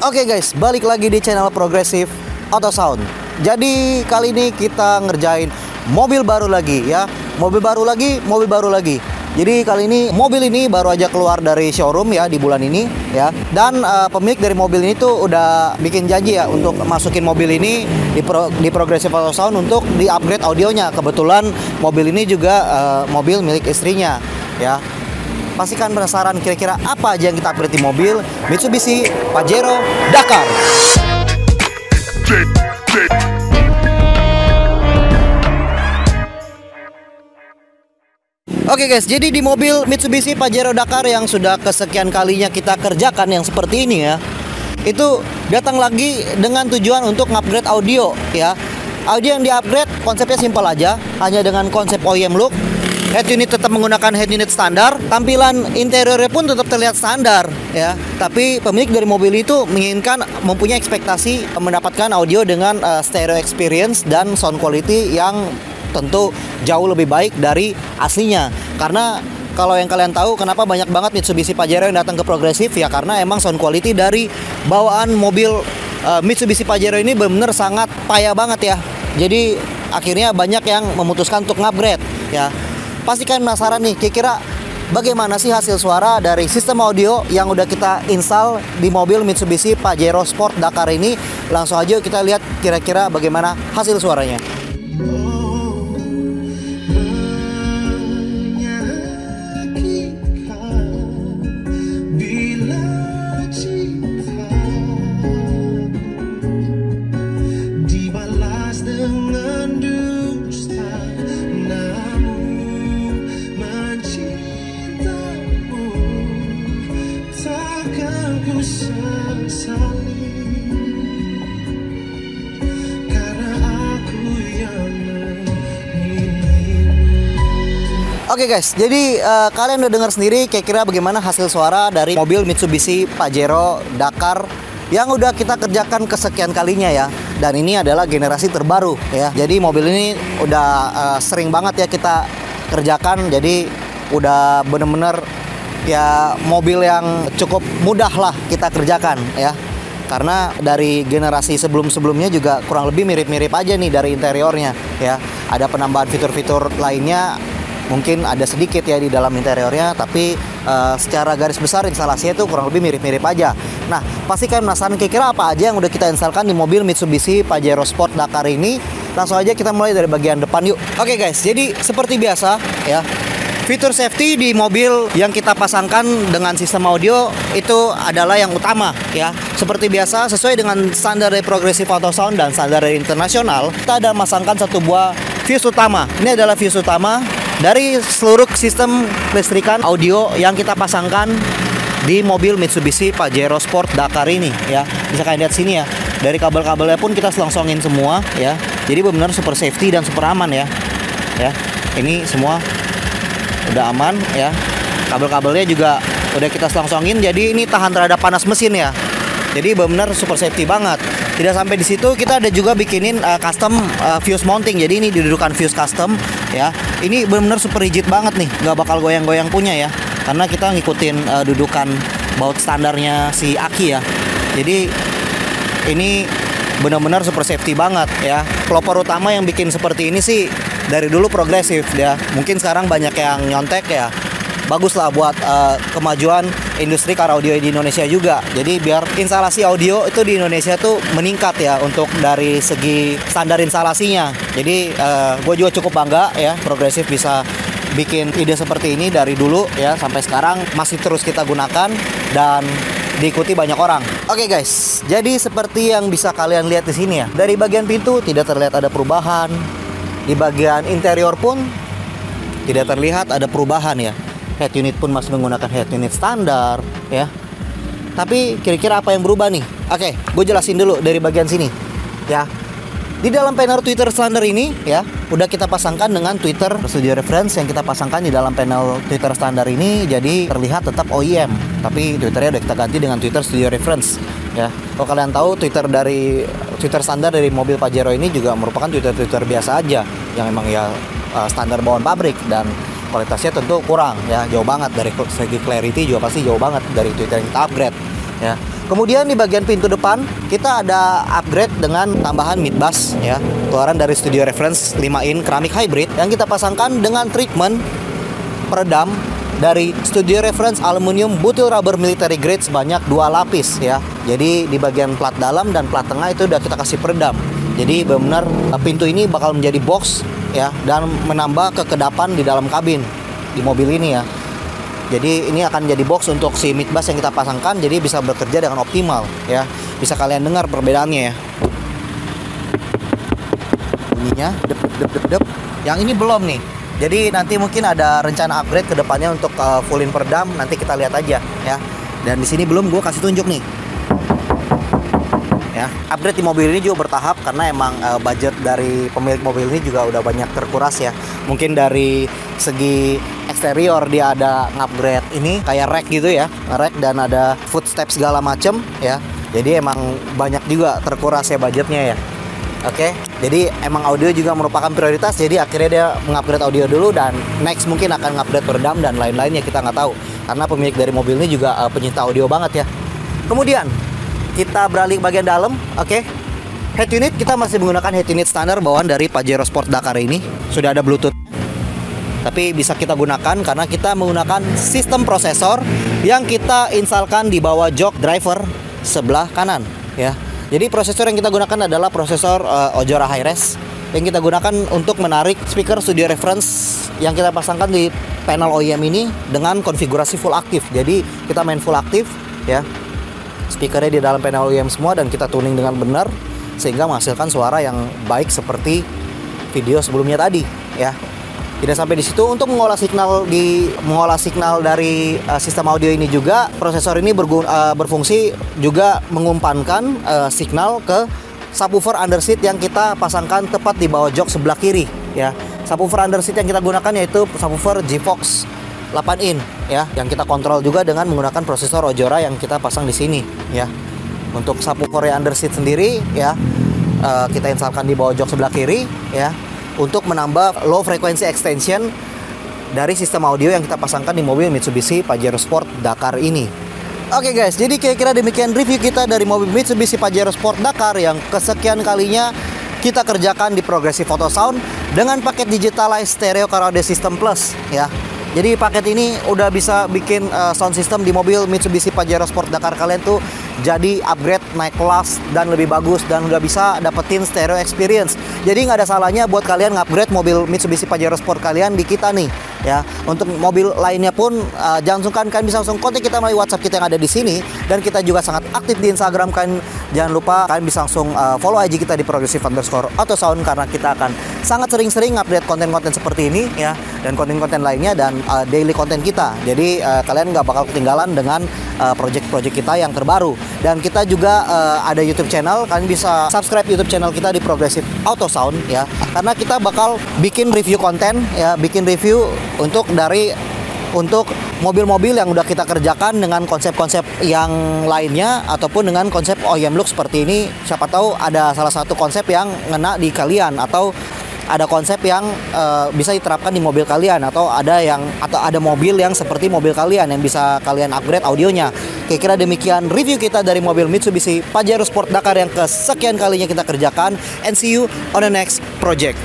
Oke guys, balik lagi di channel Progressive Auto Sound. Jadi kali ini kita ngerjain mobil baru lagi ya. Mobil baru lagi. Jadi kali ini mobil ini baru aja keluar dari showroom ya di bulan ini ya. Dan pemilik dari mobil ini tuh udah bikin janji ya untuk masukin mobil ini di Progressive Auto Sound untuk di-upgrade audionya. Kebetulan mobil ini juga mobil milik istrinya ya. Pastikan penasaran kira-kira apa aja yang kita upgrade di mobil Mitsubishi Pajero Dakar. Oke guys, jadi di mobil Mitsubishi Pajero Dakar yang sudah kesekian kalinya kita kerjakan yang seperti ini ya, itu datang lagi dengan tujuan untuk upgrade audio ya. Audio yang di-upgrade konsepnya simpel aja, hanya dengan konsep OEM look. Head unit tetap menggunakan head unit standar, tampilan interiornya pun tetap terlihat standar ya. Tapi pemilik dari mobil itu menginginkan mempunyai ekspektasi mendapatkan audio dengan stereo experience dan sound quality yang tentu jauh lebih baik dari aslinya. Karena kalau yang kalian tahu kenapa banyak banget Mitsubishi Pajero yang datang ke Progressive ya, karena emang sound quality dari bawaan mobil Mitsubishi Pajero ini benar-benar sangat payah banget ya. Jadi akhirnya banyak yang memutuskan untuk upgrade ya. Pastikan penasaran nih, kira-kira bagaimana sih hasil suara dari sistem audio yang udah kita install di mobil Mitsubishi Pajero Sport Dakar ini. Langsung aja kita lihat kira-kira bagaimana hasil suaranya. Oke guys, jadi kalian udah dengar sendiri kira-kira bagaimana hasil suara dari mobil Mitsubishi Pajero Dakar yang udah kita kerjakan kesekian kalinya ya. Dan ini adalah generasi terbaru ya. Jadi mobil ini udah sering banget ya kita kerjakan. Jadi udah bener-bener ya mobil yang cukup mudah lah kita kerjakan ya. Karena dari generasi sebelum-sebelumnya juga kurang lebih mirip-mirip aja nih dari interiornya ya. Ada penambahan fitur-fitur lainnya, mungkin ada sedikit ya di dalam interiornya, tapi secara garis besar instalasinya itu kurang lebih mirip-mirip aja. Nah, pastikan penasaran kira-kira apa aja yang udah kita instalkan di mobil Mitsubishi Pajero Sport Dakar ini. Langsung aja kita mulai dari bagian depan yuk. Oke guys, jadi seperti biasa ya, fitur safety di mobil yang kita pasangkan dengan sistem audio itu adalah yang utama ya. Seperti biasa, sesuai dengan standar dari Progressive Auto Sound dan standar dari internasional, kita ada memasangkan satu buah fuse utama. Ini adalah fuse utama dari seluruh sistem listrikan audio yang kita pasangkan di mobil Mitsubishi Pajero Sport Dakar ini ya. Bisa kalian lihat sini ya. Dari kabel-kabelnya pun kita selongsongin semua ya. Jadi benar-benar super safety dan super aman ya. Ya. Ini semua udah aman ya. Kabel-kabelnya juga udah kita selongsongin, jadi ini tahan terhadap panas mesin ya. Jadi benar-benar super safety banget. Tidak sampai di situ, kita ada juga bikinin custom fuse mounting. Jadi ini didudukan fuse custom ya. Ini benar-benar super rigid banget nih, nggak bakal goyang-goyang punya ya. Karena kita ngikutin dudukan baut standarnya si Aki ya. Jadi ini benar-benar super safety banget ya. Pelopor utama yang bikin seperti ini sih dari dulu Progressive ya. Mungkin sekarang banyak yang nyontek ya. Bagus lah buat kemajuan industri car audio di Indonesia juga. Jadi biar instalasi audio itu di Indonesia tuh meningkat ya untuk dari segi standar instalasinya. Jadi gue juga cukup bangga ya Progressive bisa bikin ide seperti ini dari dulu ya sampai sekarang masih terus kita gunakan dan diikuti banyak orang. Oke guys, jadi seperti yang bisa kalian lihat di sini ya. Dari bagian pintu tidak terlihat ada perubahan. Di bagian interior pun tidak terlihat ada perubahan ya. Head unit pun masih menggunakan head unit standar ya. Tapi kira-kira apa yang berubah nih? Oke, gue jelasin dulu dari bagian sini ya. Di dalam panel tweeter standar ini ya, udah kita pasangkan dengan tweeter studio reference yang kita pasangkan di dalam panel tweeter standar ini. Jadi terlihat tetap OEM, tapi tweeternya udah kita ganti dengan tweeter studio reference ya. Kalau kalian tahu tweeter standar dari mobil Pajero ini juga merupakan tweeter biasa aja yang emang ya standar bawaan pabrik, dan kualitasnya tentu kurang ya, jauh banget dari segi clarity juga pasti jauh banget dari Twitter yang kita upgrade ya. Kemudian di bagian pintu depan kita ada upgrade dengan tambahan midbus ya, keluaran dari Studio Reference 5-in keramik hybrid yang kita pasangkan dengan treatment peredam dari Studio Reference aluminium butyl rubber military grade sebanyak 2 lapis ya. Jadi di bagian plat dalam dan plat tengah itu udah kita kasih peredam. Jadi benar-benar pintu ini bakal menjadi box ya, dan menambah kekedapan di dalam kabin di mobil ini ya. Jadi ini akan jadi box untuk si midbus yang kita pasangkan, jadi bisa bekerja dengan optimal ya. Bisa kalian dengar perbedaannya ya. Bunyinya dep dep dep dep. Yang ini belum nih. Jadi nanti mungkin ada rencana upgrade ke depannya untuk fullin peredam, nanti kita lihat aja ya. Dan di sini belum gue kasih tunjuk nih. Ya, upgrade di mobil ini juga bertahap karena emang budget dari pemilik mobil ini juga udah banyak terkuras ya. Mungkin dari segi eksterior dia ada ngupgrade ini kayak rack gitu ya, rack dan ada footstep segala macem ya. Jadi emang banyak juga terkuras ya budgetnya ya. Oke, jadi emang audio juga merupakan prioritas. Jadi akhirnya dia mengupgrade audio dulu dan next mungkin akan ngupgrade peredam dan lain-lainnya, kita nggak tahu. Karena pemilik dari mobil ini juga pencinta audio banget ya. Kemudian kita beralih ke bagian dalam, oke. Head unit kita masih menggunakan head unit standar bawaan dari Pajero Sport Dakar ini. Sudah ada Bluetooth. Tapi bisa kita gunakan karena kita menggunakan sistem prosesor yang kita instalkan di bawah jok driver sebelah kanan ya. Jadi prosesor yang kita gunakan adalah prosesor Ojora Hi-Res yang kita gunakan untuk menarik speaker Studio Reference yang kita pasangkan di panel OEM ini dengan konfigurasi full aktif. Jadi kita main full aktif ya. Speakernya di dalam panel OEM semua dan kita tuning dengan benar sehingga menghasilkan suara yang baik seperti video sebelumnya tadi ya. Tidak sampai di situ, untuk mengolah signal dari sistem audio ini juga prosesor ini berfungsi juga mengumpankan signal ke subwoofer underseat yang kita pasangkan tepat di bawah jok sebelah kiri ya. Subwoofer underseat yang kita gunakan yaitu subwoofer GFox 8-in ya, yang kita kontrol juga dengan menggunakan prosesor Ojora yang kita pasang di sini ya. Untuk subwoofer underseat sendiri ya, kita instalkan di bawah jok sebelah kiri ya, untuk menambah low frequency extension dari sistem audio yang kita pasangkan di mobil Mitsubishi Pajero Sport Dakar ini. Oke guys, jadi kira-kira demikian review kita dari mobil Mitsubishi Pajero Sport Dakar yang kesekian kalinya kita kerjakan di Progressive Auto Sound dengan paket Digitalized Stereo Car Audio System Plus ya. Jadi paket ini udah bisa bikin sound system di mobil Mitsubishi Pajero Sport Dakar kalian tuh jadi upgrade, naik kelas dan lebih bagus, dan udah bisa dapetin stereo experience. Jadi nggak ada salahnya buat kalian ngupgrade mobil Mitsubishi Pajero Sport kalian di kita nih ya. Untuk mobil lainnya pun jangan sungkan, kalian bisa langsung kontak kita melalui WhatsApp kita yang ada di sini, dan kita juga sangat aktif di Instagram. Kalian jangan lupa kalian bisa langsung follow IG kita di Progressive_Autosound karena kita akan sangat sering-sering update konten-konten seperti ini ya, dan konten-konten lainnya dan daily konten kita. Jadi kalian nggak bakal ketinggalan dengan project-project kita yang terbaru. Dan kita juga ada YouTube channel, kalian bisa subscribe YouTube channel kita di Progressive Autosound ya, karena kita bakal bikin review konten ya, bikin review untuk mobil-mobil yang udah kita kerjakan dengan konsep-konsep yang lainnya ataupun dengan konsep OEM look seperti ini. Siapa tahu ada salah satu konsep yang ngena di kalian, atau ada konsep yang bisa diterapkan di mobil kalian, atau ada mobil yang seperti mobil kalian yang bisa kalian upgrade audionya. Kira-kira demikian review kita dari mobil Mitsubishi Pajero Sport Dakar yang kesekian kalinya kita kerjakan, and see you on the next project.